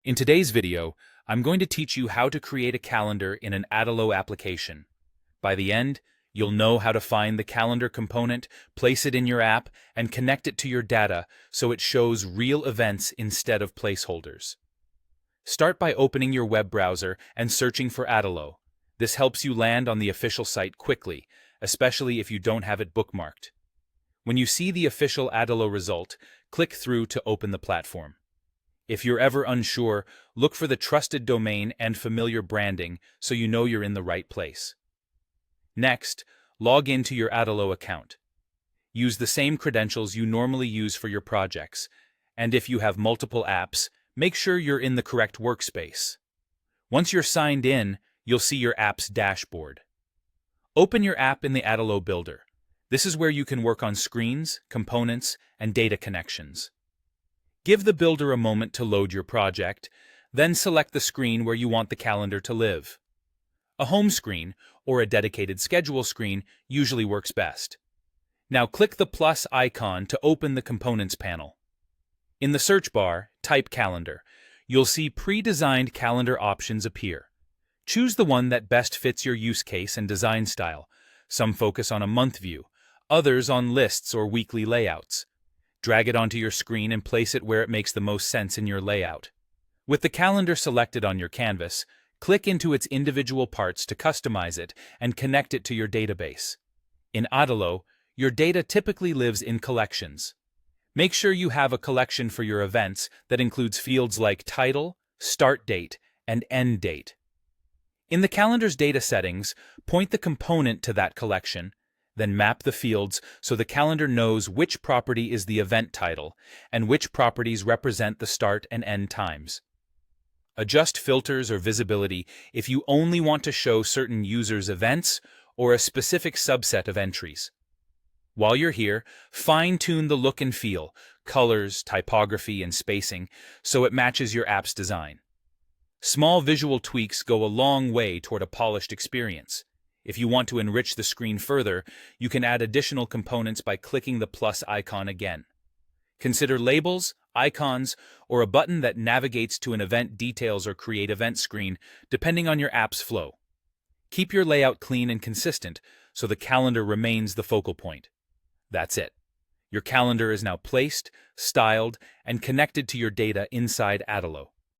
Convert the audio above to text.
In today's video, I'm going to teach you how to create a calendar in an Adalo application. By the end, you'll know how to find the calendar component, place it in your app, and connect it to your data so it shows real events instead of placeholders. Start by opening your web browser and searching for Adalo. This helps you land on the official site quickly, especially if you don't have it bookmarked. When you see the official Adalo result, click through to open the platform. If you're ever unsure, look for the trusted domain and familiar branding so you know you're in the right place. Next, log into your Adalo account. Use the same credentials you normally use for your projects, and if you have multiple apps, make sure you're in the correct workspace. Once you're signed in, you'll see your app's dashboard. Open your app in the Adalo Builder. This is where you can work on screens, components, and data connections. Give the builder a moment to load your project, then select the screen where you want the calendar to live. A home screen or a dedicated schedule screen usually works best. Now click the plus icon to open the Components panel. In the search bar, type Calendar. You'll see pre-designed calendar options appear. Choose the one that best fits your use case and design style. Some focus on a month view, others on lists or weekly layouts. Drag it onto your screen and place it where it makes the most sense in your layout. With the calendar selected on your canvas, click into its individual parts to customize it and connect it to your database. In Adalo, your data typically lives in collections. Make sure you have a collection for your events that includes fields like title, start date, and end date. In the calendar's data settings, point the component to that collection, then map the fields so the calendar knows which property is the event title and which properties represent the start and end times. Adjust filters or visibility if you only want to show certain users' events or a specific subset of entries. While you're here, fine-tune the look and feel, colors, typography, and spacing so it matches your app's design. Small visual tweaks go a long way toward a polished experience. If you want to enrich the screen further, you can add additional components by clicking the plus icon again. Consider labels, icons, or a button that navigates to an event details or create event screen, depending on your app's flow. Keep your layout clean and consistent so the calendar remains the focal point. That's it. Your calendar is now placed, styled, and connected to your data inside Adalo.